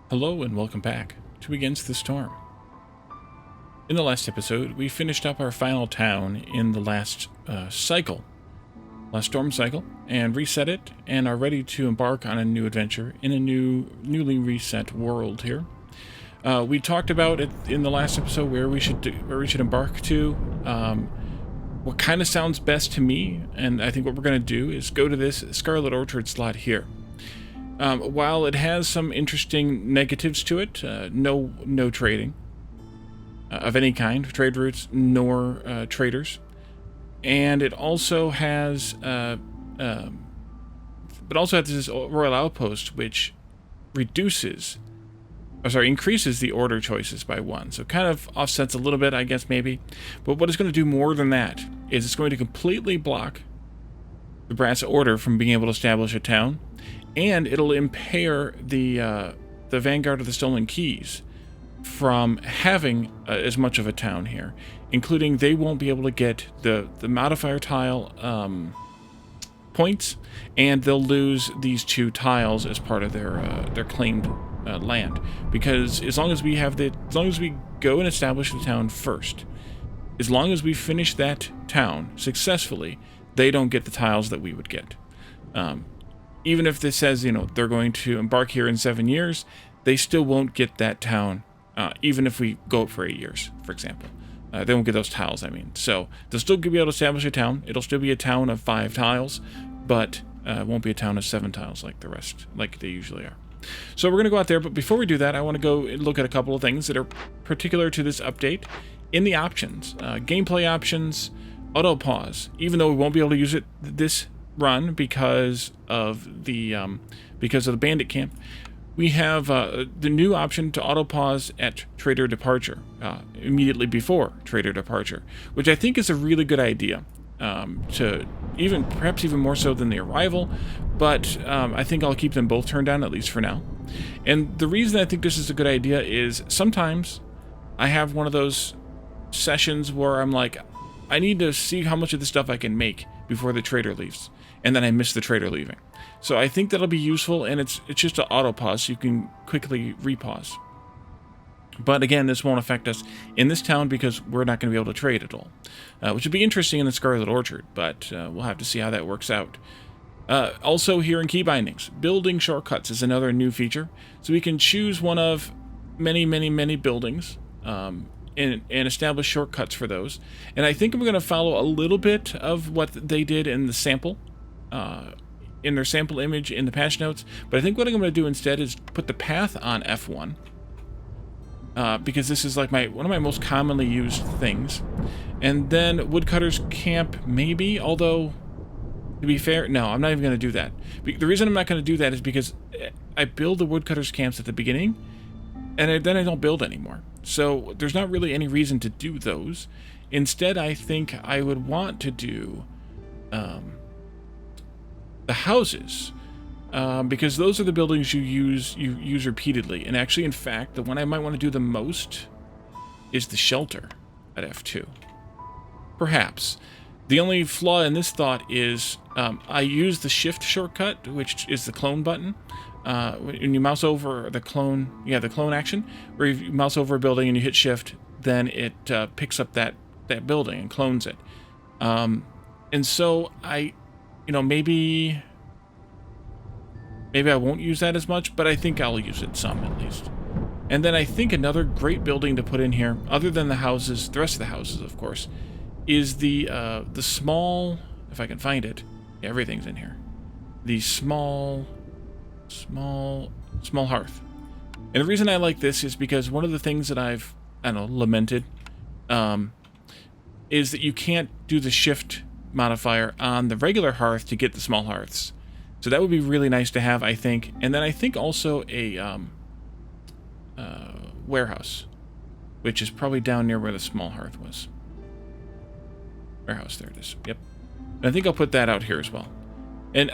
Hello and welcome back to Against the Storm. In the last episode, we finished up our final town in the last storm cycle, and reset it, and are ready to embark on a new adventure in a newly reset world here. We talked about it in the last episode where we should embark to. What kind of sounds best to me, and I think what we're going to do is go to this Scarlet Orchard slot here. While it has some interesting negatives to it, no trading of any kind, trade routes, nor traders, and it also has, this royal outpost which increases the order choices by one. So kind of offsets a little bit, I guess, maybe. But what it's going to do more than that is it's going to completely block the brass order from being able to establish a town. And it'll impair the Vanguard of the Stolen Keys from having as much of a town here, including they won't be able to get the modifier tile points, and they'll lose these 2 tiles as part of their claimed land. Because as long as we go and establish the town first, as long as we finish that town successfully, they don't get the tiles that we would get. Even if this says, they're going to embark here in 7 years, they still won't get that town, even if we go for 8 years, for example. They won't get those tiles, I mean. So they'll still be able to establish a town. It'll still be a town of 5 tiles, but it won't be a town of 7 tiles like the rest, like they usually are. So we're going to go out there, but before we do that, I want to go and look at a couple of things that are particular to this update. In the options, gameplay options, auto pause, even though we won't be able to use it this run because of the bandit camp, we have the new option to auto pause at trader departure, immediately before trader departure, which I think is a really good idea, perhaps even more so than the arrival, but I think I'll keep them both turned on, at least for now. And the reason I think this is a good idea is sometimes I have one of those sessions where I'm like, I need to see how much of this stuff I can make before the trader leaves, and then I miss the trader leaving. So I think that'll be useful, and it's just an auto pause, so you can quickly repause. But again, this won't affect us in this town because we're not going to be able to trade at all, which would be interesting in the Scarlet Orchard, but we'll have to see how that works out. Also here in key bindings, building shortcuts is another new feature, so we can choose one of many buildings, and establish shortcuts for those. And I think I'm going to follow a little bit of what they did in the sample, in their sample image in the patch notes. But I think what I'm going to do instead is put the path on F1, because this is like one of my most commonly used things. And then Woodcutter's Camp, maybe, although, to be fair, no, I'm not even going to do that. The reason I'm not going to do that is because I build the Woodcutter's Camps at the beginning, and then I don't build anymore. So there's not really any reason to do those. Instead, I think I would want to do the houses, because those are the buildings you use repeatedly. And actually, in fact, the one I might want to do the most is the shelter at F2. Perhaps. The only flaw in this thought is I use the shift shortcut, which is the clone button. When you mouse over the clone action, where you mouse over a building and you hit shift, then it picks up that building and clones it. And so maybe I won't use that as much, but I think I'll use it some at least. And then I think another great building to put in here, other than the houses, the rest of the houses, of course, is the small, if I can find it, everything's in here, the small hearth. And the reason I like this is because one of the things that I've lamented is that you can't do the shift modifier on the regular hearth to get the small hearths. So that would be really nice to have, I think. And then I think also a warehouse, which is probably down near where the small hearth was. Warehouse, there it is. Yep. And I think I'll put that out here as well. And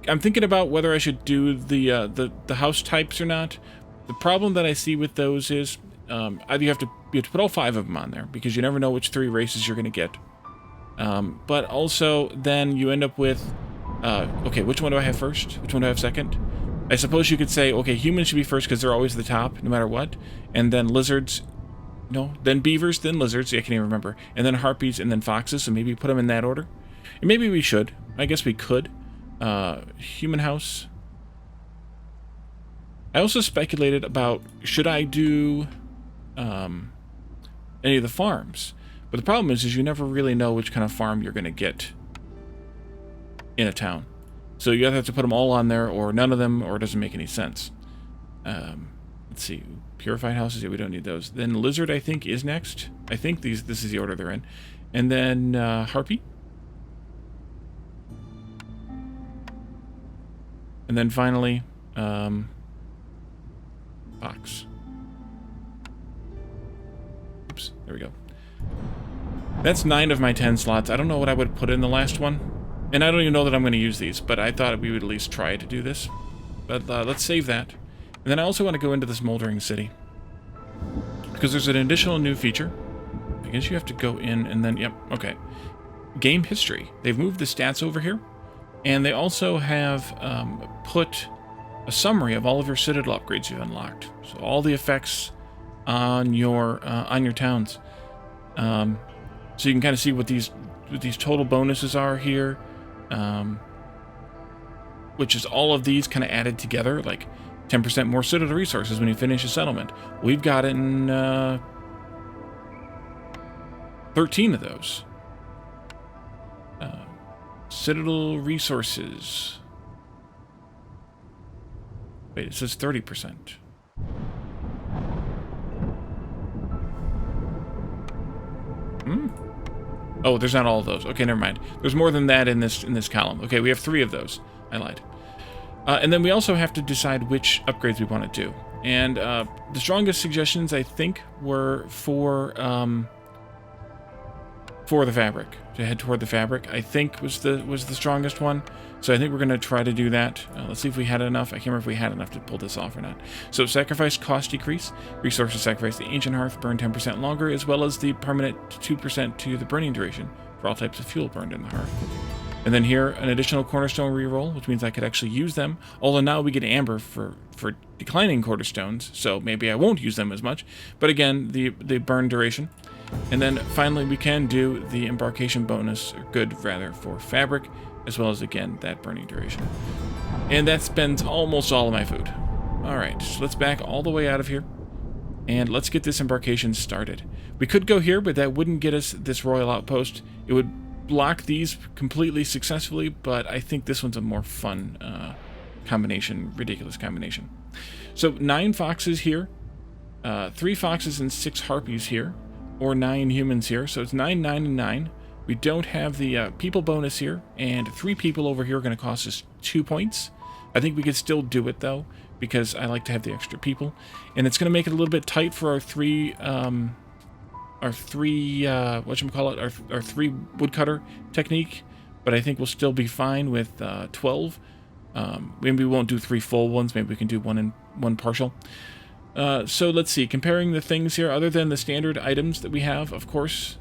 I'm thinking about whether I should do the house types or not. The problem that I see with those is either you have to put all 5 of them on there, because you never know which 3 races you're going to get. But also then you end up with okay, which one do I have first? Which one do I have second? I suppose you could say, okay, humans should be first because they're always the top, no matter what. And then lizards, no, then beavers, then lizards, I can't even remember. And then harpies, and then foxes, so maybe put them in that order. And maybe we should. I guess we could. Human house. I also speculated about, should I do any of the farms? But the problem is you never really know which kind of farm you're going to get in a town. So you either have to put them all on there, or none of them, or it doesn't make any sense. Let's see. Purified houses, yeah, we don't need those. Then lizard, I think, is next. I think this is the order they're in. And then harpy. And then finally, fox. Oops, there we go. That's 9 of my 10 slots. I don't know what I would put in the last one. And I don't even know that I'm going to use these, but I thought we would at least try to do this. But let's save that. And then I also want to go into this Moldering City, because there's an additional new feature. I guess you have to go in and then, yep, okay. Game history. They've moved the stats over here. And they also have put a summary of all of your citadel upgrades you've unlocked. So all the effects on your towns. So you can kind of see what these total bonuses are here. Which is all of these kind of added together, like 10% more citadel resources when you finish a settlement. We've gotten 13 of those. Citadel resources. Wait, it says 30%. Oh, there's not all of those. Okay, never mind. There's more than that in this column. Okay, we have 3 of those. I lied. And then we also have to decide which upgrades we want to do. And the strongest suggestions, I think, were for the fabric. To head toward the fabric, I think was the strongest one. So I think we're going to try to do that. Let's see if we had enough. I can't remember if we had enough to pull this off or not. So sacrifice cost decrease. Resources sacrifice the ancient hearth burn 10% longer, as well as the permanent 2% to the burning duration for all types of fuel burned in the hearth. And then here, an additional cornerstone reroll, which means I could actually use them. Although now we get amber for declining cornerstones, so maybe I won't use them as much. But again, the burn duration. And then finally, we can do the embarkation bonus, or good rather, for fabric, as well as, again, that burning duration. And that spends almost all of my food. Alright, so let's back all the way out of here. And let's get this embarkation started. We could go here, but that wouldn't get us this royal outpost. It would block these completely successfully, but I think this one's a more fun combination, ridiculous combination. So 9 foxes here, 3 foxes and 6 harpies here, or 9 humans here. So it's 9, 9, and 9. We don't have the people bonus here, and 3 people over here are going to cost us 2 points. I think we could still do it, though, because I like to have the extra people. And it's going to make it a little bit tight for our 3 woodcutter technique, but I think we'll still be fine with 12. Maybe we won't do 3 full ones. Maybe we can do 1 partial. So let's see, comparing the things here, other than the standard items that we have, of course,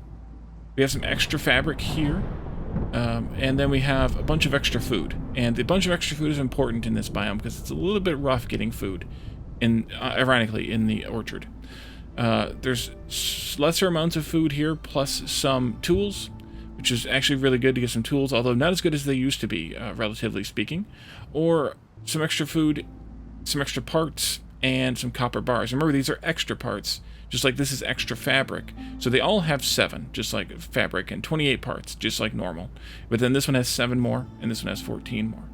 we have some extra fabric here, and then we have a bunch of extra food. And a bunch of extra food is important in this biome because it's a little bit rough getting food, ironically, in the orchard. There's lesser amounts of food here, plus some tools, which is actually really good to get some tools, although not as good as they used to be, relatively speaking. Or some extra food, some extra parts, and some copper bars. Remember, these are extra parts, just like this is extra fabric. So they all have 7, just like fabric, and 28 parts, just like normal. But then this one has 7 more, and this one has 14 more.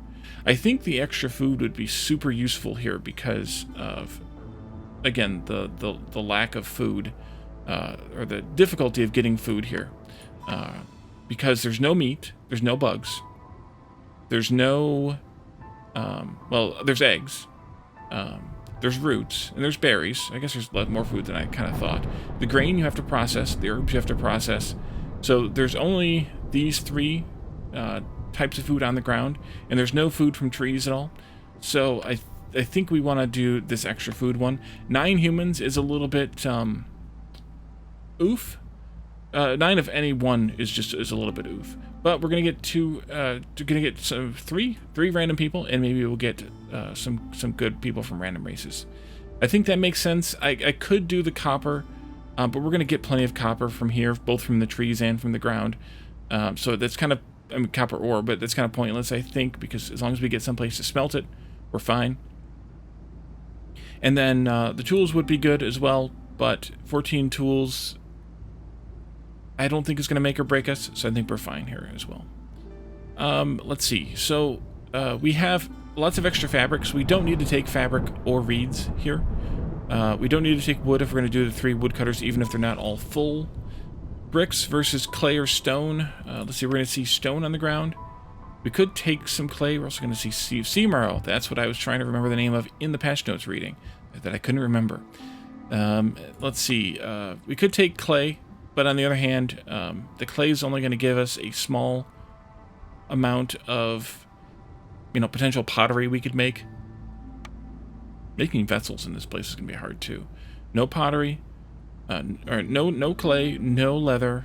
I think the extra food would be super useful here because of, again, the lack of food, or the difficulty of getting food here. Because there's no meat, there's no bugs, there's no, well, there's eggs, there's roots, and there's berries. I guess there's a lot more food than I kind of thought. The grain you have to process, the herbs you have to process. So there's only these 3 types of food on the ground, and there's no food from trees at all. So I think we want to do this extra food one. 9 humans is a little bit oof. 9 of any one is a little bit oof. But we're gonna get three random people, and maybe we'll get some good people from random races. I think that makes sense. I could do the copper, but we're gonna get plenty of copper from here, both from the trees and from the ground. So that's kind of, I mean, copper ore, but that's kind of pointless, I think, because as long as we get someplace to smelt it, we're fine. And then the tools would be good as well, but 14 tools, I don't think is going to make or break us, so I think we're fine here as well. Let's see. So we have lots of extra fabrics. We don't need to take fabric or reeds here. We don't need to take wood if we're going to do the 3 woodcutters, even if they're not all full. Bricks versus clay or stone. Let's see, we're going to see stone on the ground. We could take some clay. We're also going to see sea marrow. That's what I was trying to remember the name of in the patch notes reading that I couldn't remember. Let's see. We could take clay. But on the other hand, the clay is only going to give us a small amount of, potential pottery we could make. Making vessels in this place is going to be hard too. No pottery, or no clay, no leather.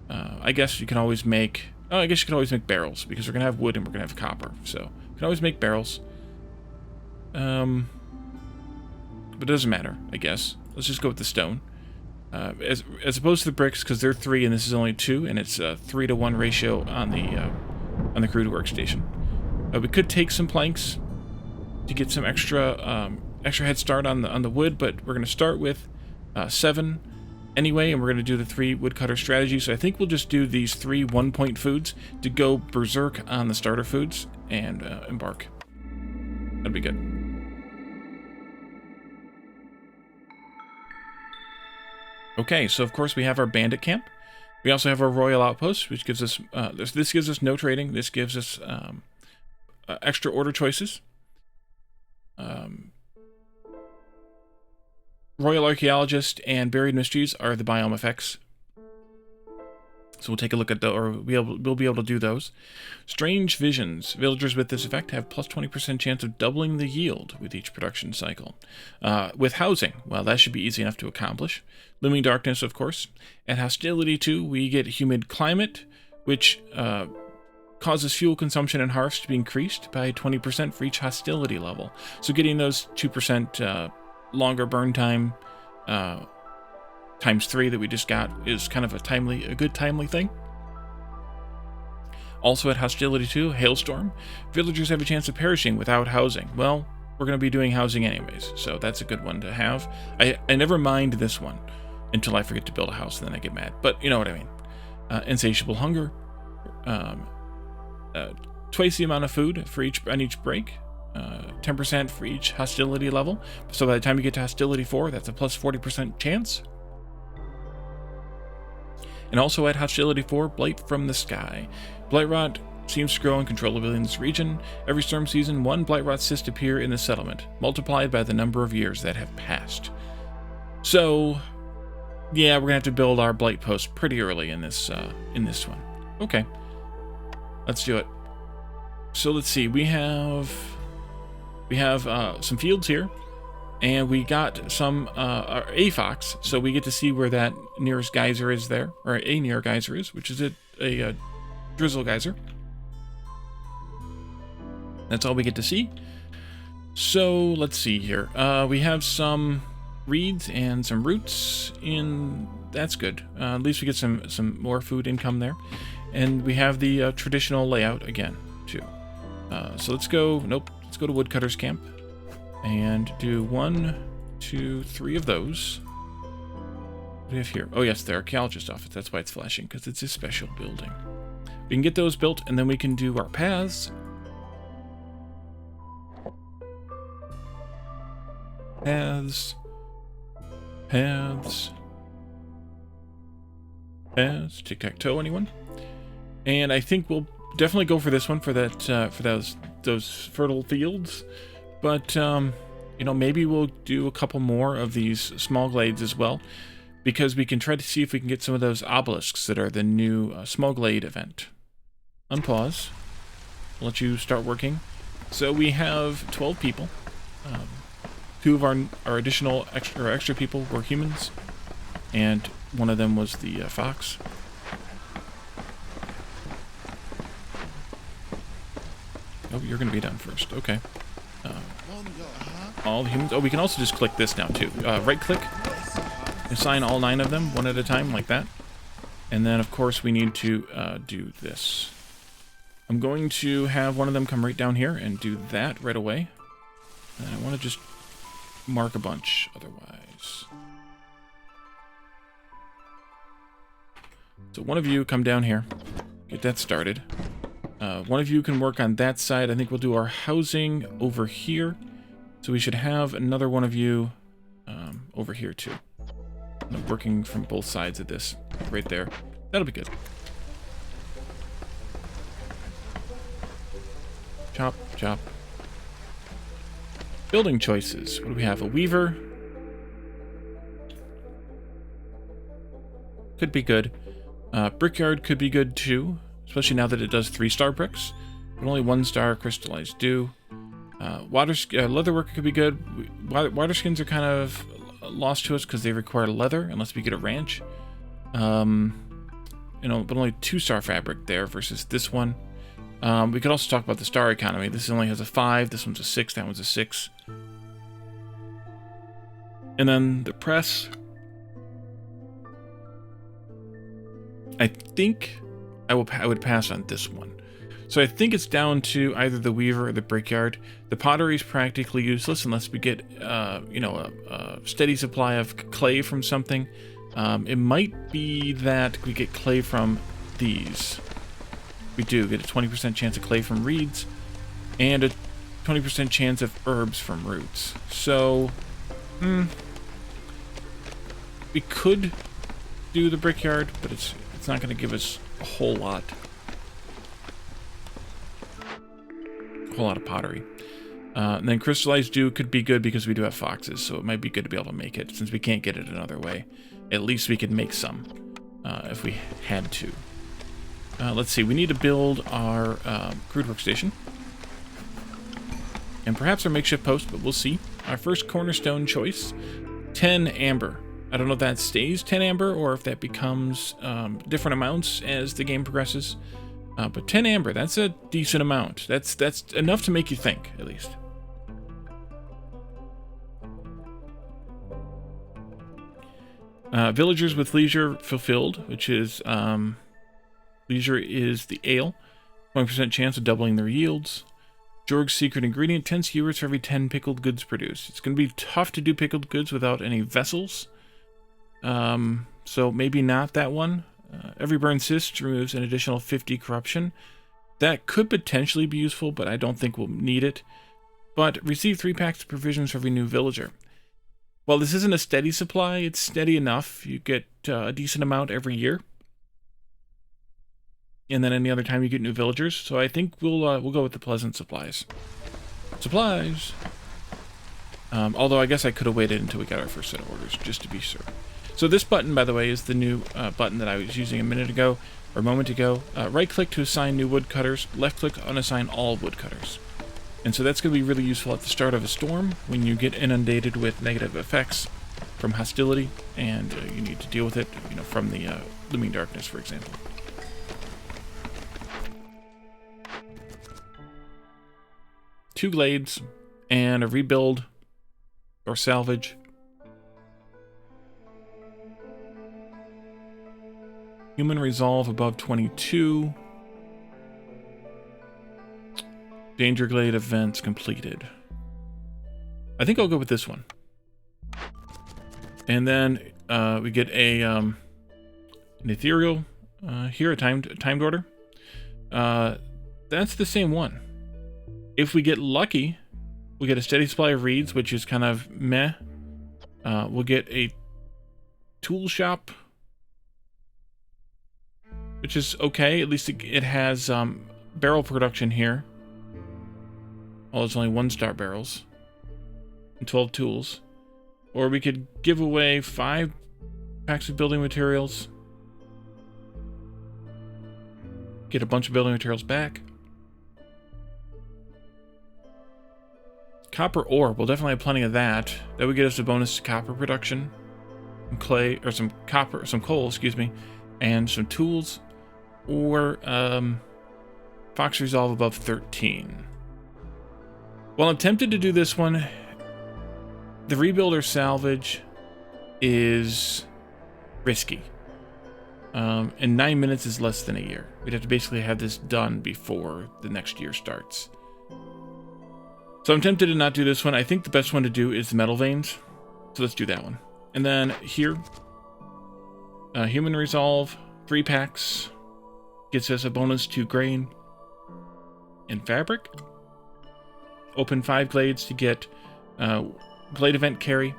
I guess you can always make. Oh, I guess you can always make barrels because we're going to have wood and we're going to have copper. So you can always make barrels. But it doesn't matter, I guess. Let's just go with the stone. As opposed to the bricks, because they're 3 and this is only 2, and it's a 3-to-1 ratio on the crude workstation. We could take some planks to get some extra head start on the wood, but we're going to start with 7 anyway, and we're going to do the 3 woodcutter strategy. So I think we'll just do these 3 1-point foods to go berserk on the starter foods and embark. That'd be good. Okay, so of course we have our bandit camp. We also have our royal outpost, which gives us this gives us no trading. This gives us extra order choices. Royal archaeologist and buried mysteries are the biome effects. So we'll take a look at those, or we'll be able to do those. Strange visions. Villagers with this effect have plus 20% chance of doubling the yield with each production cycle. With housing, well, that should be easy enough to accomplish. Looming darkness, of course. At hostility 2, we get humid climate, which causes fuel consumption and hearths to be increased by 20% for each hostility level. So getting those 2% longer burn time times 3 that we just got is kind of a good timely thing. Also at hostility 2, hailstorm. Villagers have a chance of perishing without housing. Well, we're going to be doing housing anyways, so that's a good one to have. I never mind this one until I forget to build a house, and then I get mad. But you know what I mean. Insatiable hunger. Twice the amount of food on each break. 10% for each hostility level. So by the time you get to hostility 4, that's a plus 40% chance. And also at hostility 4, blight from the sky. Blight rot seems to grow uncontrollably in this region. Every storm season, 1 blight rot cyst appear in the settlement, multiplied by the number of years that have passed. So, yeah, we're gonna have to build our blight post pretty early in this one. Okay, let's do it. So let's see. We have some fields here. And we got some a fox, so we get to see where that nearest geyser is there, or a near geyser is, which is a drizzle geyser. That's all we get to see. So let's see here. We have some reeds and some roots in. That's good. At least we get some more food income there, and we have the traditional layout again too. So let's go. Nope. Let's go to Woodcutter's Camp. And do 1, 2, 3 of those. What do we have here? Oh yes, the archaeologist office. That's why it's flashing, because it's a special building. We can get those built, and then we can do our paths. Paths. Tic-tac-toe, anyone? And I think we'll definitely go for this one, for that, for those fertile fields. But, maybe we'll do a couple more of these small glades as well, because we can try to see if we can get some of those obelisks that are the new small glade event. Unpause. I'll let you start working. So we have 12 people. 2 of our additional extra people were humans, and one of them was the fox. you're going to be done first. Okay. All the humans. Oh, we can also just click this now, too. Right-click. Assign all 9 of them, one at a time, like that. And then, of course, we need to do this. I'm going to have one of them come right down here and do that right away. And I want to just mark a bunch otherwise. So one of you come down here. Get that started. One of you can work on that side. I think we'll do our housing over here. So we should have another one of you over here too. Working from both sides of this. Right there. That'll be good. Chop, chop. Building choices. What do we have? A weaver. Could be good. Brickyard could be good too. Especially now that it does 3-star bricks. But only 1-star crystallized dew. Leatherworker could be good. Water skins are kind of lost to us because they require leather unless we get a ranch. You know, but only 2-star fabric there versus this one. We could also talk about the star economy. This only has a 5. This one's a 6. That one's a 6. And then the press. I think I would pass on this one. So I think it's down to either the weaver or the brickyard. The pottery is practically useless unless we get, you know, a steady supply of clay from something. It might be that we get clay from these. We do get a 20% chance of clay from reeds and a 20% chance of herbs from roots. So, we could do the brickyard, but it's not going to give us a whole lot. Of pottery. And then crystallized dew could be good because we do have foxes, so it might be good to be able to make it. Since we can't get it another way, at least we could make some if we had to. Let's see, we need to build our crude workstation. And perhaps our makeshift post, but we'll see. Our first cornerstone choice, 10 amber. I don't know if that stays 10 amber or if that becomes different amounts as the game progresses. But 10 amber, that's a decent amount. That's enough to make you think, at least. Villagers with leisure fulfilled, which is leisure is the ale. 20% chance of doubling their yields. Jorg's secret ingredient, 10 skewers for every 10 pickled goods produced. It's going to be tough to do pickled goods without any vessels. So maybe not that one. Every burn cyst removes an additional 50 corruption. That could potentially be useful, but I don't think we'll need it. But receive 3 packs of provisions for every new villager. While this isn't a steady supply, it's steady enough. You get a decent amount every year. And then any other time you get new villagers. So I think we'll go with the pleasant supplies. Supplies! Although I guess I could have waited until we got our first set of orders, just to be sure. So this button, by the way, is the new button that I was using a minute ago, or a moment ago. Right-click to assign new woodcutters, left-click to unassign all woodcutters. And so that's going to be really useful at the start of a storm, when you get inundated with negative effects from hostility, and you need to deal with it, you know, from the looming darkness, for example. Two glades, and a rebuild, or salvage. Human resolve above 22. Danger glade events completed. I think I'll go with this one. And then we get a an ethereal here, a timed order. That's the same one. If we get lucky, we'll get a steady supply of reeds, which is kind of meh. We'll get a tool shop, which is okay. At least it has barrel production here. Well, it's only 1-star barrels and 12 tools. Or we could give away 5 packs of building materials. Get a bunch of building materials back. Copper ore. We'll definitely have plenty of that. That would get us a bonus to copper production. Some clay, or some copper, some coal, excuse me. And some tools. Or Fox Resolve above 13. While I'm tempted to do this one, the rebuild or salvage is risky. And 9 minutes is less than a year. We'd have to basically have this done before the next year starts. So I'm tempted to not do this one. I think the best one to do is the metal veins. So let's do that one. And then here, human resolve, 3 packs, gets us a bonus to grain and fabric. Open 5 glades to get glade event carry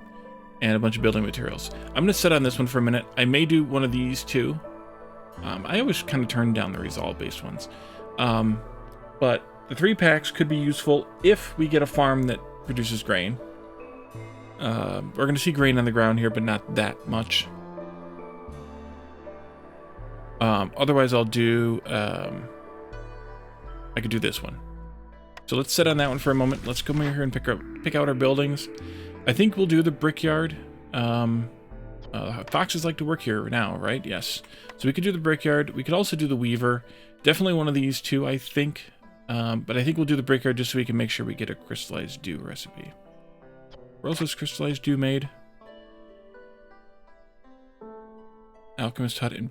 and a bunch of building materials. I'm going to sit on this one for a minute. I may do one of these too. I always kind of turn down the resolve-based ones. But the 3 packs could be useful if we get a farm that produces grain. We're going to see grain on the ground here, but not that much. Otherwise, I'll do... I could do this one. So let's sit on that one for a moment. Let's come over here and pick out our buildings. I think we'll do the brickyard. Foxes like to work here now, right? Yes. So we could do the brickyard. We could also do the weaver. Definitely one of these two, I think. But I think we'll do the brickyard just so we can make sure we get a crystallized dew recipe. Where else is crystallized dew made? Alchemist hut and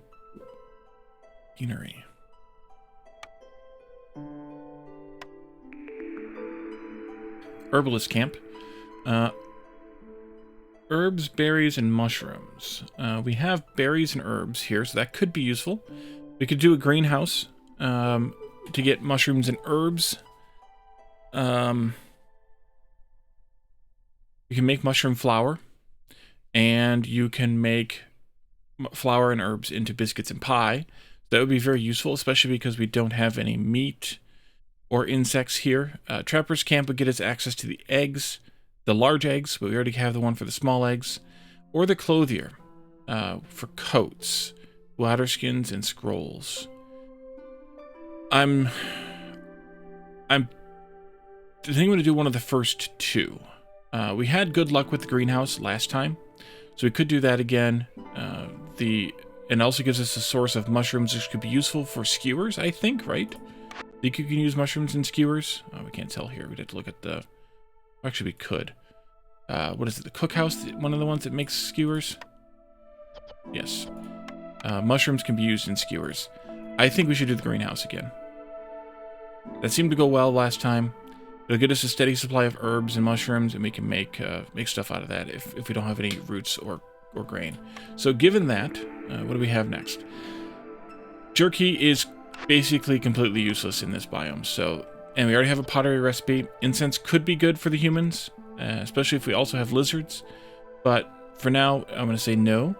beanery. Herbalist camp. Herbs, berries, and mushrooms. We have berries and herbs here, so that could be useful. We could do a greenhouse to get mushrooms and herbs. You can make mushroom flour, and you can make flour and herbs into biscuits and pie. That would be very useful, especially because we don't have any meat or insects here. Trapper's camp would get us access to the eggs, the large eggs, but we already have the one for the small eggs, or the clothier for coats, water skins, and scrolls. I think I'm going to do one of the first 2. We had good luck with the greenhouse last time, so we could do that again. And also gives us a source of mushrooms, which could be useful for skewers, I think, right? Think you can use mushrooms and skewers? Oh, we can't tell here. We'd have to look at the... Actually, we could. What is it? The cookhouse? One of the ones that makes skewers? Yes. Mushrooms can be used in skewers. I think we should do the greenhouse again. That seemed to go well last time. It'll get us a steady supply of herbs and mushrooms, and we can make stuff out of that if we don't have any roots or grain. So given that, what do we have next? Jerky is basically completely useless in this biome. So, and we already have a pottery recipe. Incense could be good for the humans, especially if we also have lizards. But for now, I'm going to say no.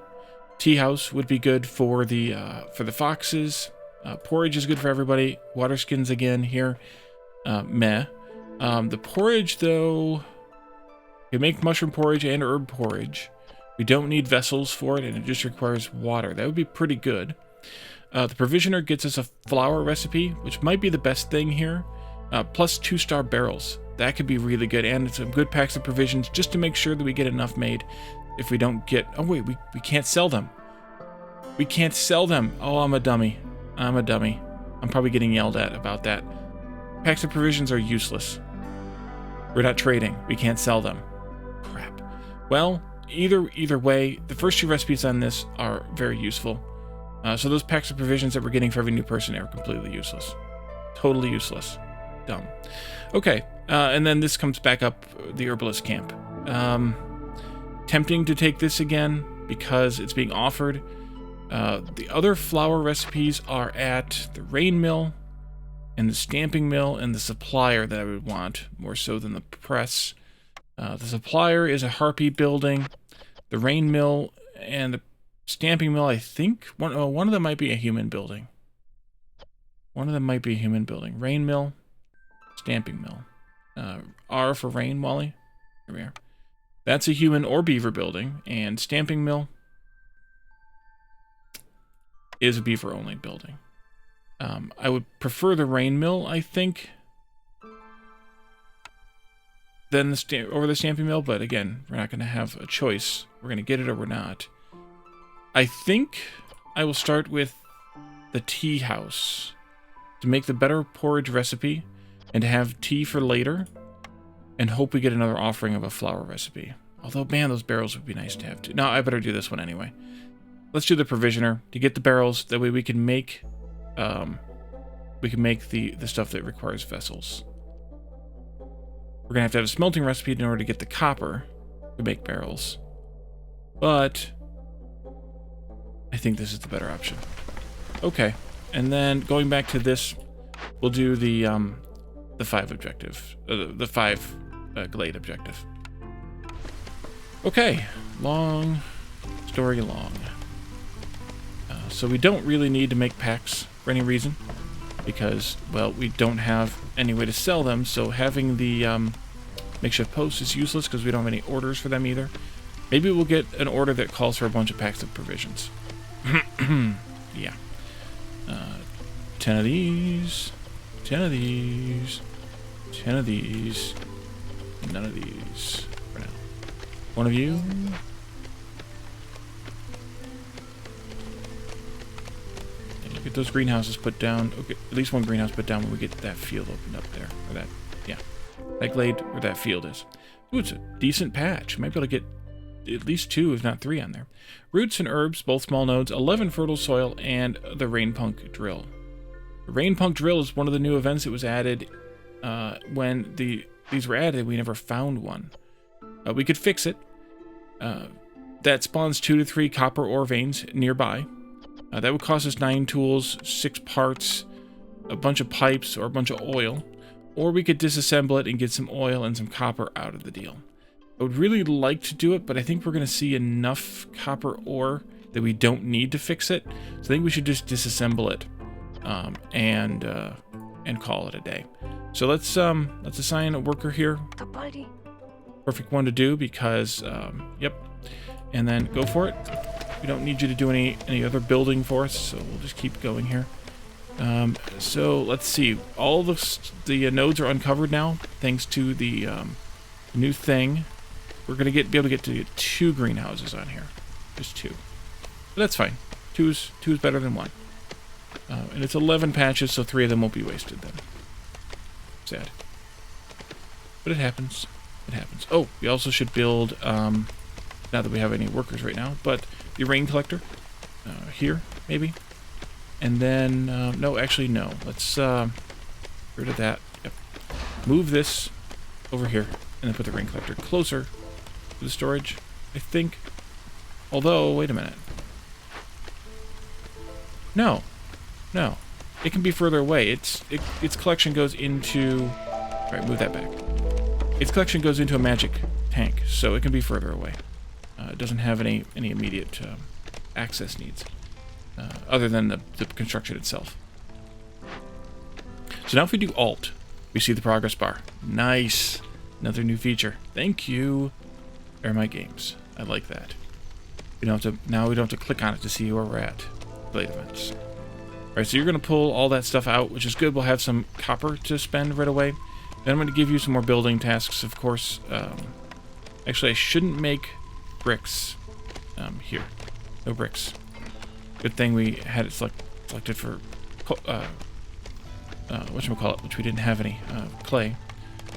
Tea house would be good for the foxes. Porridge is good for everybody. Water skins again here. Meh. The porridge, though, you make mushroom porridge and herb porridge. We don't need vessels for it, and it just requires water. That would be pretty good. The provisioner gets us a flour recipe, which might be the best thing here, plus 2-star barrels. That could be really good, and some good packs of provisions just to make sure that we get enough made. If we don't get... Oh, wait, we can't sell them. We can't sell them. Oh, I'm a dummy. I'm a dummy. I'm probably getting yelled at about that. Packs of provisions are useless. We're not trading. We can't sell them. Crap. Well, either way, the first 2 recipes on this are very useful. So those packs of provisions that we're getting for every new person are completely useless. Totally useless. Dumb. Okay, and then this comes back up, the herbalist camp. Tempting to take this again because it's being offered. The other flour recipes are at the rain mill and the stamping mill and the supplier that I would want, more so than the press. The supplier is a harpy building. The rain mill and the stamping mill, I think, one of them might be a human building. One of them might be a human building. Rain mill, stamping mill. R for rain, Wally. Here we are. That's a human or beaver building, and stamping mill is a beaver only building. I would prefer the rain mill, I think, than over the stamping mill, but again, we're not going to have a choice. We're going to get it or we're not. I think I will start with the tea house to make the better porridge recipe and to have tea for later. and hope we get another offering of a flour recipe. Although, man, those barrels would be nice to have too. No, I better do this one anyway. Let's do the provisioner to get the barrels. That way we can make the stuff that requires vessels. We're gonna have to have a smelting recipe in order to get the copper to make barrels. But I think this is the better option. Okay, and then going back to this, we'll do the 5 objective, the 5 glade objective. Okay, long story long. So we don't really need to make packs for any reason, because, well, we don't have any way to sell them, so having the makeshift post is useless because we don't have any orders for them either. Maybe we'll get an order that calls for a bunch of packs of provisions. Yeah. 10 of these, 10 of these, 10 of these, none of these for now. One of you. Get those greenhouses put down. Okay, at least one greenhouse put down when we get that field opened up there. Or that, yeah. That glade where that field is. Ooh, it's a decent patch. Might be able to get at least 2, if not 3 on there. Roots and herbs, both small nodes, 11 fertile soil, and the rain punk drill. The rain punk drill is one of the new events that was added when these were added. We never found one. We could fix it. That spawns 2 to 3 copper ore veins nearby. That would cost us 9 tools, 6 parts, a bunch of pipes, or a bunch of oil. Or we could disassemble it and get some oil and some copper out of the deal. I would really like to do it, but I think we're going to see enough copper ore that we don't need to fix it. So I think we should just disassemble it and call it a day. So let's assign a worker here. Perfect one to do because, yep. And then go for it. We don't need you to do any other building for us, so we'll just keep going here. So let's see. All the nodes are uncovered now, thanks to the new thing. We're gonna be able to get 2 greenhouses on here, just 2. But that's fine. 2 is better than 1. And it's 11 patches, so 3 of them won't be wasted then. Sad, but it happens. It happens. Oh, we also should build. Not that we have any workers right now, but the rain collector here, maybe. And then, no, actually, no. Let's get rid of that. Yep. Move this over here, and then put the rain collector closer to the storage, I think. Although, wait a minute. No. No. It can be further away. Its collection goes into... Alright, move that back. Its collection goes into a magic tank, so it can be further away. It doesn't have any immediate access needs, other than the construction itself. So now if we do Alt, we see the progress bar. Nice! Another new feature. Thank you, Eremite Games. I like that. Now we don't have to click on it to see where we're at. Blade events. Alright, so you're going to pull all that stuff out, which is good. We'll have some copper to spend right away. Then I'm going to give you some more building tasks, of course. Actually, I shouldn't make bricks here. No bricks. Good thing we had it selected for whatchamacallit, which we didn't have any clay.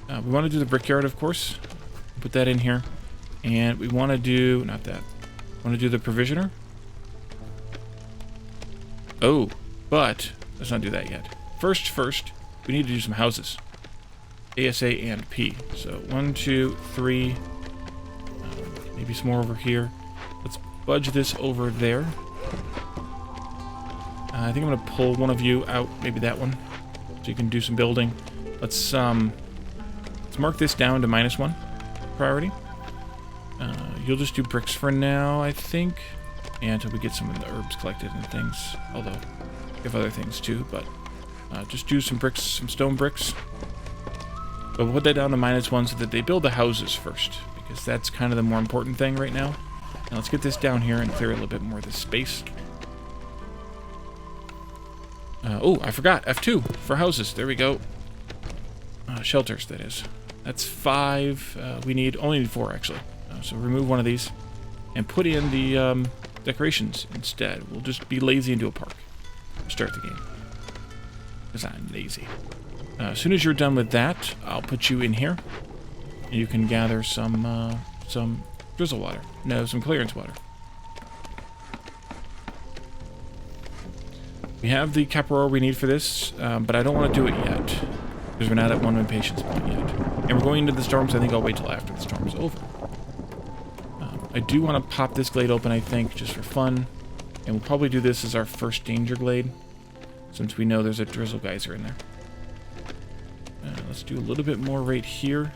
We want to do the brickyard, of course. Put that in here. And we want to do, not that. We want to do the provisioner. Oh, but let's not do that yet. First, we need to do some houses. ASA and P. So 1, 2, 3. Maybe some more over here. Let's budge this over there. I think I'm going to pull one of you out, maybe that one, so you can do some building. Let's mark this down to -1 priority. You'll just do bricks for now, I think, and until we get some of the herbs collected and things. Although we have other things too, but just do some bricks, some stone bricks. But we'll put that down to -1 so that they build the houses first, because that's kind of the more important thing right now. Now let's get this down here and clear a little bit more of this space. Oh, I forgot. F2 for houses. There we go. Shelters, that is. That's 5. We only need 4, actually. So remove one of these and put in the decorations instead. We'll just be lazy and do a park. Start the game. Because I'm lazy. As soon as you're done with that, I'll put you in here. You can gather some drizzle water. No, some clearance water. We have the caparor we need for this, but I don't want to do it yet, because we're not at 1 impatience point yet. And we're going into the storm, so I think I'll wait till after the storm is over. I do want to pop this glade open, I think, just for fun. And we'll probably do this as our first danger glade, since we know there's a drizzle geyser in there. Let's do a little bit more right here.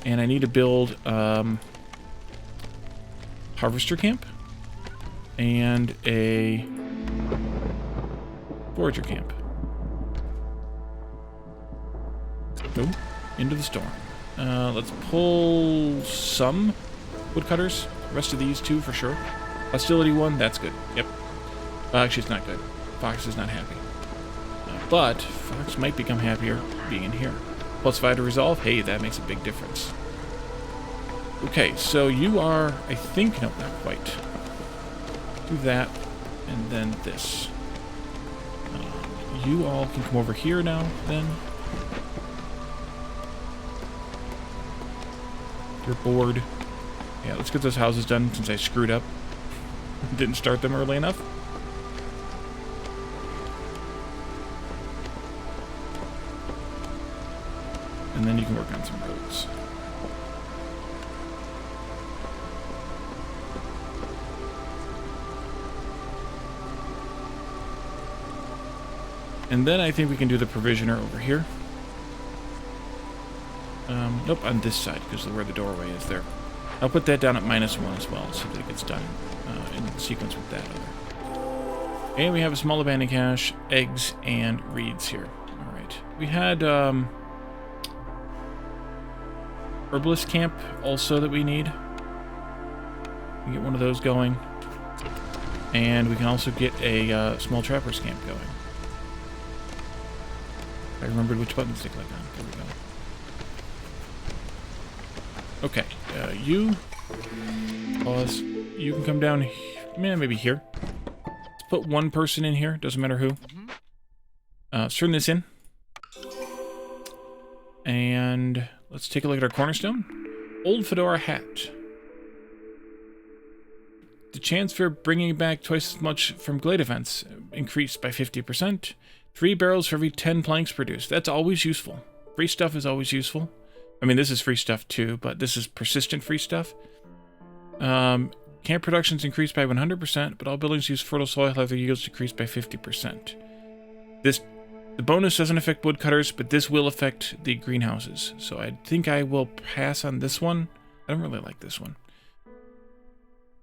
And I need to build harvester camp and a forager camp. Go into the storm. Let's pull some woodcutters. The rest of these two for sure. Hostility 1, that's good. Yep. Actually, it's not good. Fox is not happy. But Fox might become happier being in here. +5 to resolve. Hey, that makes a big difference. Okay, so you are, I think, no, not quite. Do that, and then this. You all can come over here now, then. You're bored. Yeah, let's get those houses done since I screwed up. Didn't start them early enough. And then you can work on some roads. And then I think we can do the provisioner over here. Nope, on this side, because of where the doorway is there. I'll put that down at -1 as well, so that it gets done in sequence with that other. And we have a small abandoned cache, eggs, and reeds here. Alright. We had herbalist camp also that we need. We can get one of those going. And we can also get a small trappers camp going. I remembered which buttons to click on. There we go. Okay, you pause. You can come down, maybe here. Let's put one person in here, doesn't matter who. Let's turn this in. And let's take a look at our cornerstone. Old fedora hat. The chance for bringing back twice as much from glade events increased by 50%. 3 barrels for every 10 planks produced. That's always useful. Free stuff is always useful. I mean, this is free stuff too, but this is persistent free stuff. Camp productions increased by 100%, but all buildings use fertile soil have their yields decreased by 50%. The bonus doesn't affect woodcutters, but this will affect the greenhouses. So I think I will pass on this one. I don't really like this one.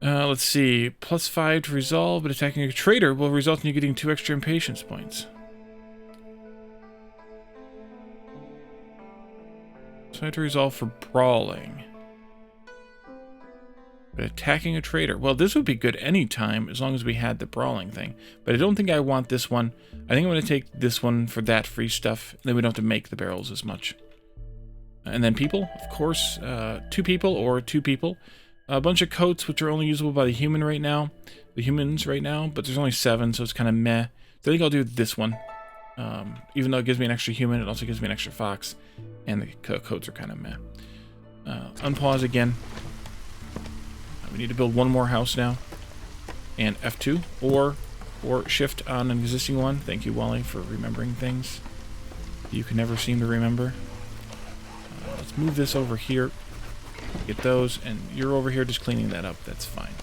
Let's see. +5 to resolve, but attacking a trader will result in you getting 2 extra impatience points. So I have to resolve for brawling. But attacking a trader. Well, this would be good any time as long as we had the brawling thing. But I don't think I want this one. I think I'm going to take this one for that free stuff. Then we don't have to make the barrels as much. And then people, of course. 2 people or 2 people. A bunch of coats, which are only usable by the humans right now. But there's only 7, so it's kind of meh. So I think I'll do this one. Even though it gives me an extra human, it also gives me an extra fox. And the coats are kind of meh. Unpause again. We need to build one more house now. And F2. Or shift on an existing one. Thank you, Wally, for remembering things you can never seem to remember. Let's move this over here. Get those. And you're over here just cleaning that up. That's fine.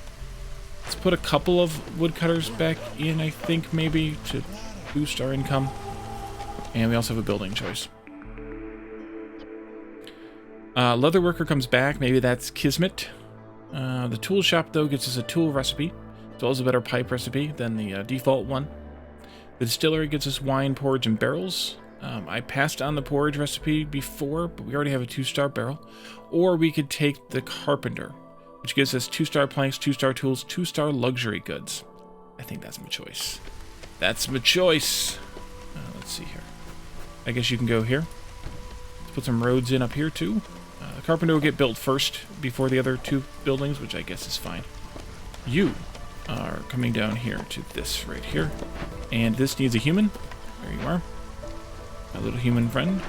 Let's put a couple of woodcutters back in, I think, maybe, to boost our income. And we also have a building choice. Leatherworker comes back. Maybe that's Kismet. The tool shop, though, gets us a tool recipe, as well as a better pipe recipe than the default one. The distillery gets us wine, porridge, and barrels. I passed on the porridge recipe before, but we already have a 2-star barrel. Or we could take the carpenter, which gives us 2-star planks, 2-star tools, 2-star luxury goods. I think that's my choice. That's my choice. Let's see here. I guess you can go here. Let's put some roads in up here, too. The carpenter will get built first before the other 2 buildings, which I guess is fine. You are coming down here to this right here. And this needs a human. There you are. My little human friend.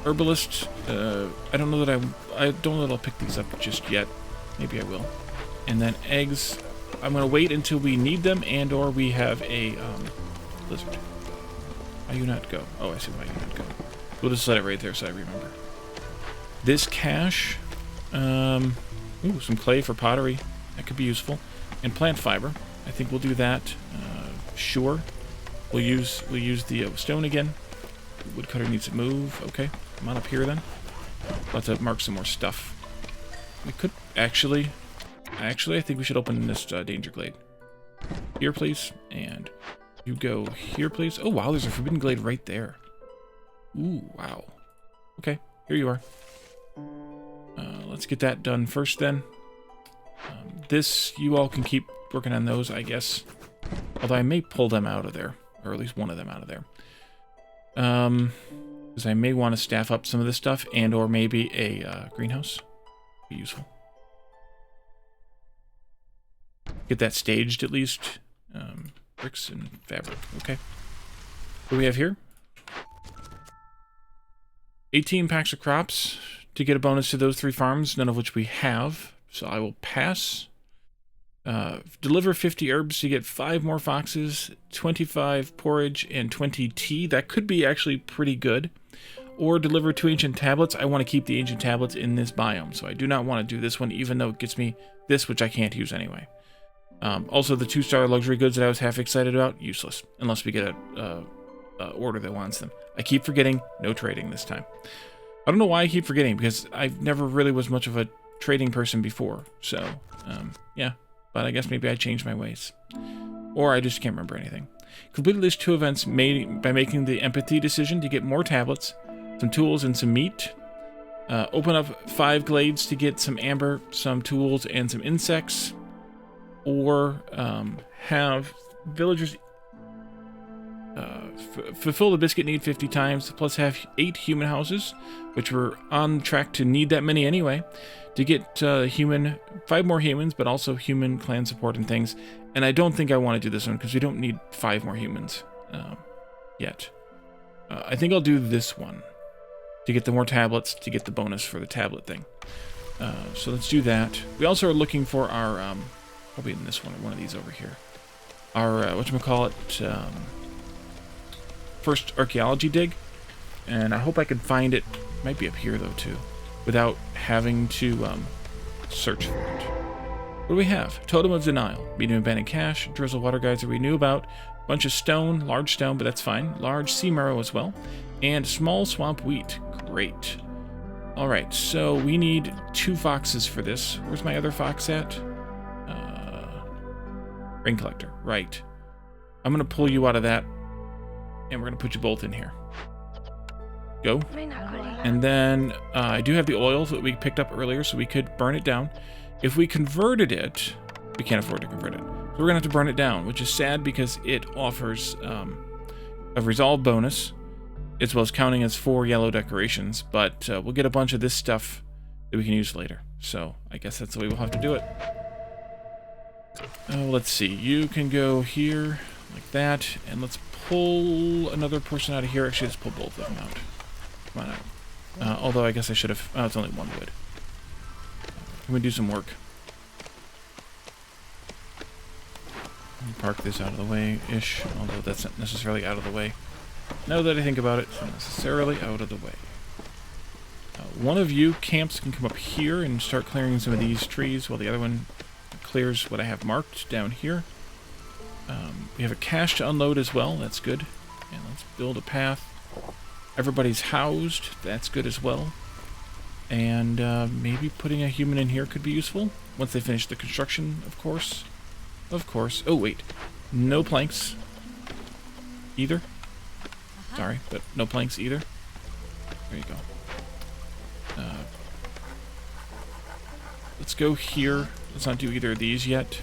herbalist. I don't know that I don't know that I'll pick these up just yet. Maybe I will. And then eggs. I'm gonna wait until we need them and or we have a lizard. Why you not go? Oh, I see why you not go. We'll just let it right there so I remember. This cache. Ooh, some clay for pottery. That could be useful. And plant fiber. I think we'll do that. Sure. We'll use the stone again. The woodcutter needs to move. Okay, come on up here then. Let's mark some more stuff. We could actually, I think we should open this danger glade. Here, please, and you go here, please. Oh wow, there's a forbidden glade right there. Ooh, wow. Okay, here you are. Let's get that done first then. This, you all can keep working on those, I guess. Although I may pull them out of there, or at least one of them out of there. Because I may want to staff up some of this stuff, and or maybe a greenhouse. Be useful. Get that staged at least. Bricks and fabric. Okay. What do we have here? 18 packs of crops to get a bonus to those 3 farms, none of which we have. So I will pass. Deliver 50 herbs to get 5 more foxes, 25 porridge, and 20 tea. That could be actually pretty good. Or deliver 2 ancient tablets. I want to keep the ancient tablets in this biome, so I do not want to do this one, even though it gets me this, which I can't use anyway. Also, the 2-star luxury goods that I was half excited about, useless, unless we get a order that wants them. I keep forgetting, no trading this time. I don't know why I keep forgetting, because I never really was much of a trading person before, so, yeah. But I guess maybe I changed my ways. Or I just can't remember anything. Complete at least 2 events made by making the empathy decision to get more tablets, some tools, and some meat. Open up 5 glades to get some amber, some tools, and some insects. Or have villagers fulfill the biscuit need 50 times, plus have 8 human houses, which we're on track to need that many anyway, to get 5 more humans, but also human clan support and things. And I don't think I want to do this one, because we don't need 5 more humans yet. I think I'll do this one, to get the more tablets, to get the bonus for the tablet thing. So let's do that. We also are looking for our, probably in this one, or one of these over here. Our, whatchamacallit, first archaeology dig. And I hope I can find it, might be up here though too, without having to search for it. What do we have? Totem of Denial, medium abandoned cache, drizzle water guides that we knew about, bunch of stone, large stone, but that's fine, large sea marrow as well, and small swamp wheat. Great. Alright, so we need 2 foxes for this. Where's my other fox at? Rain collector, right. I'm gonna pull you out of that, and we're gonna put you both in here. Go. And then I do have the oil that we picked up earlier, so we could burn it down. If we converted it, we can't afford to convert it. So we're going to have to burn it down, which is sad because it offers a resolve bonus, as well as counting as 4 yellow decorations. But we'll get a bunch of this stuff that we can use later. So I guess that's the way we'll have to do it. Let's see. You can go here like that, and let's pull another person out of here. Actually, let's pull both of them out. Come on out. Although I guess I should have... Oh, it's only 1 wood. Let me do some work. Let me park this out of the way-ish, although that's not necessarily out of the way. Now that I think about it, it's not necessarily out of the way. One of you camps can come up here and start clearing some of these trees, while the other one clears what I have marked down here. We have a cache to unload as well. That's good. And let's build a path. Everybody's housed. That's good as well. And maybe putting a human in here could be useful. Once they finish the construction, of course. Of course. Oh, wait. No planks. Either. Sorry, but no planks either. There you go. Let's go here. Let's not do either of these yet.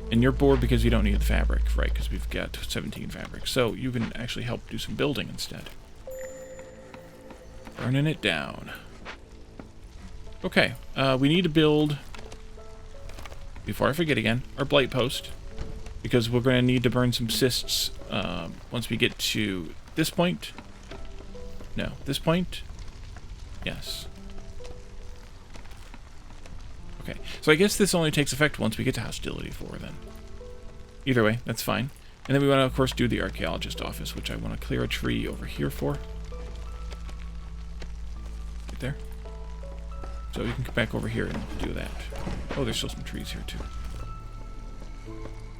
And you're bored because you don't need the fabric, right? Because we've got 17 fabric. So you can actually help do some building instead. Burning it down. Okay, we need to build, before I forget again, our blight post. Because we're going to need to burn some cysts once we get to This point? No. This point? Yes. Okay. So I guess this only takes effect once we get to Hostility 4 then. Either way, that's fine. And then we want to, of course, do the Archaeologist office, which I want to clear a tree over here for. Right there. So we can come back over here and do that. Oh, there's still some trees here, too.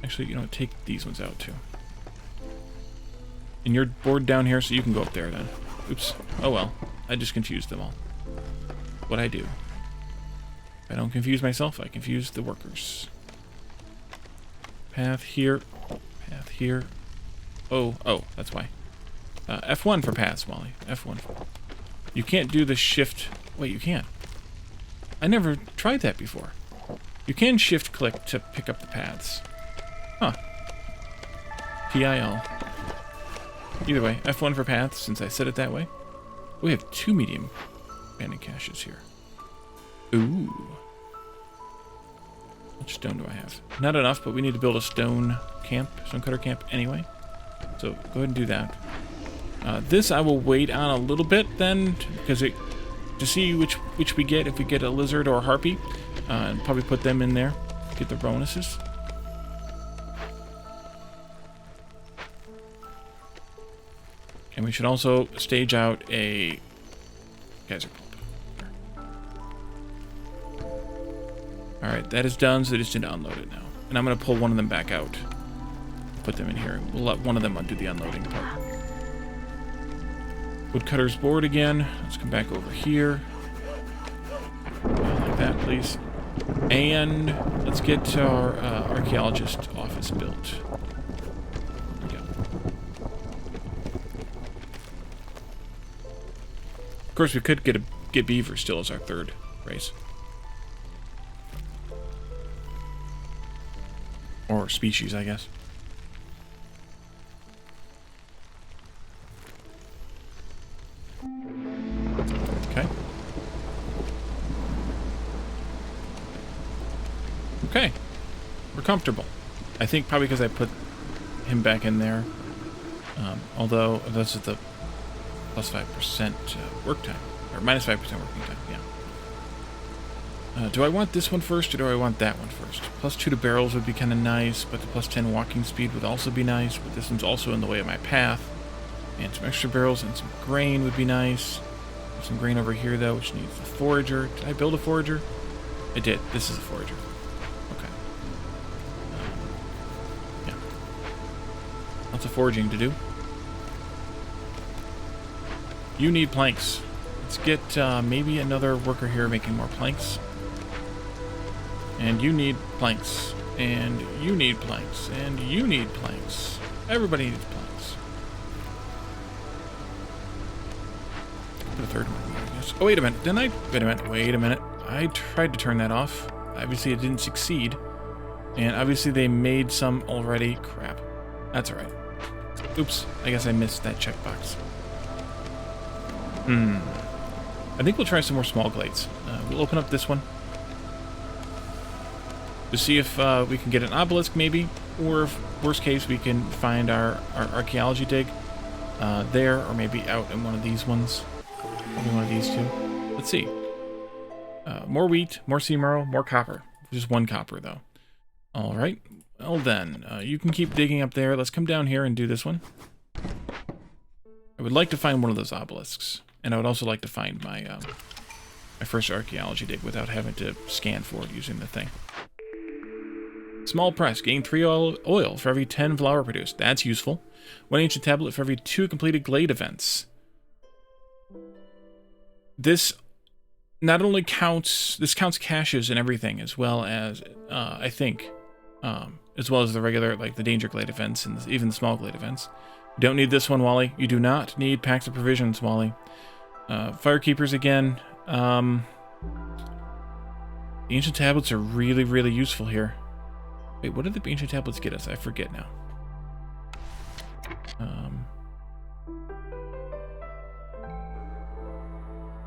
Actually, you know, take these ones out, too. And you're bored down here, so you can go up there, then. Oops. Oh, well. I just confused them all. What I do. If I don't confuse myself, I confuse the workers. Path here. Path here. Oh, that's why. F1 for paths, Wally. F1 for... You can't do the shift... Wait, you can. I never tried that before. You can shift-click to pick up the paths. Huh. PIL. Either way, F1 for paths, since I said it that way. We have 2 medium abandoned caches here. Ooh. How much stone do I have? Not enough, but we need to build a stone cutter camp anyway. So go ahead and do that. This I will wait on a little bit then, because to see which we get, if we get a lizard or a harpy, and probably put them in there, get the bonuses. And we should also stage out a geyser pump. Alright, that is done, so they just need to unload it now. And I'm going to pull one of them back out. Put them in here. We'll let one of them do the unloading part. Woodcutter's board again. Let's come back over here. Like that, please. And let's get our archaeologist office built. There we go. Of course, we could get beaver still as our 3rd race. Or species, I guess. Okay. Okay. We're comfortable. I think probably because I put him back in there. Although, this is the plus 5% work time. Or minus 5% working time, yeah. Do I want this one first, or do I want that one first? Plus 2 to barrels would be kind of nice, but the plus 10 walking speed would also be nice, but this one's also in the way of my path. And some extra barrels and some grain would be nice. There's some grain over here, though, which needs a forager. Did I build a forager? I did. This is a forager. Okay. Yeah. Lots of foraging to do. You need planks. Let's get maybe another worker here making more planks. And you need planks. And you need planks. And you need planks. Everybody needs planks. Put a 3rd one, I guess. Oh, wait a minute. Didn't I? Wait a minute. I tried to turn that off. Obviously, it didn't succeed. And obviously, they made some already. Crap. That's alright. Oops. I guess I missed that checkbox. I think we'll try some more small glades. We'll open up this one. To see if we can get an obelisk, maybe. Or, if, worst case, we can find our archaeology dig there. Or maybe out in one of these ones. Maybe one of these 2. Let's see. More wheat, more sea marrow, more copper. Just 1 copper, though. Alright. Well, then. You can keep digging up there. Let's come down here and do this one. I would like to find one of those obelisks. And I would also like to find my my first archaeology dig without having to scan for it using the thing. Small press. Gain 3 oil for every 10 flour produced. That's useful. 1 ancient tablet for every 2 completed glade events. This not only counts... This counts caches and everything, as well as, I think, as well as the regular, like the danger glade events and even the small glade events. You don't need this one, Wally. You do not need packs of provisions, Wally. Firekeepers again. The ancient tablets are really, really useful here. Wait, what did the ancient tablets get us? I forget now.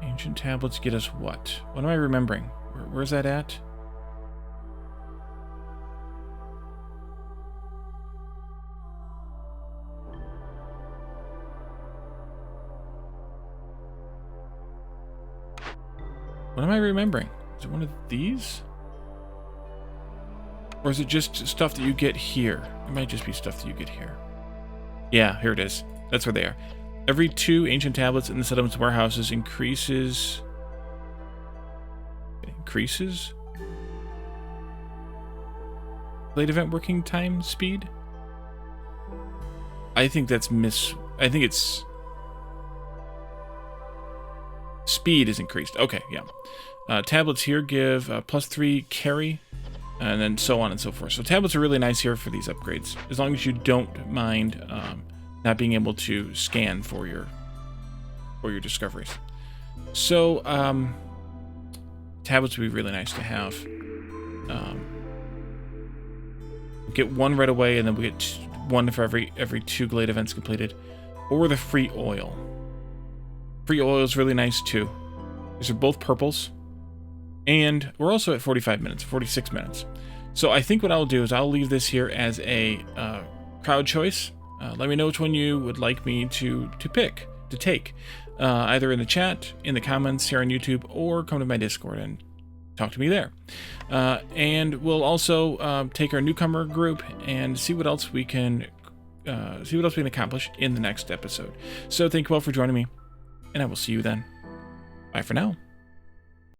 Ancient tablets get us what? What am I remembering? Where's that at? am I remembering? Is it one of these? Or is it just stuff that you get here? It might just be stuff that you get here. Yeah, here it is. That's where they are. Every 2 ancient tablets in the settlement's warehouses increases... Late event working time speed? I think that's I think it's... Speed is increased. Okay, yeah. Tablets here give +3 carry, and then so on and so forth. So tablets are really nice here for these upgrades, as long as you don't mind not being able to scan for your discoveries. So tablets would be really nice to have. Get 1 right away, and then we get 1 for every 2 Glade events completed, or the free oil. Free oil is really nice too. These are both purples, and we're also at 45 minutes, 46 minutes. So I think what I'll do is I'll leave this here as a crowd choice. Let me know which one you would like me to take, either in the chat, in the comments here on YouTube, or come to my Discord and talk to me there. And we'll also take our newcomer group and see what else we can accomplish in the next episode. So thank you all for joining me, and I will see you then. Bye for now.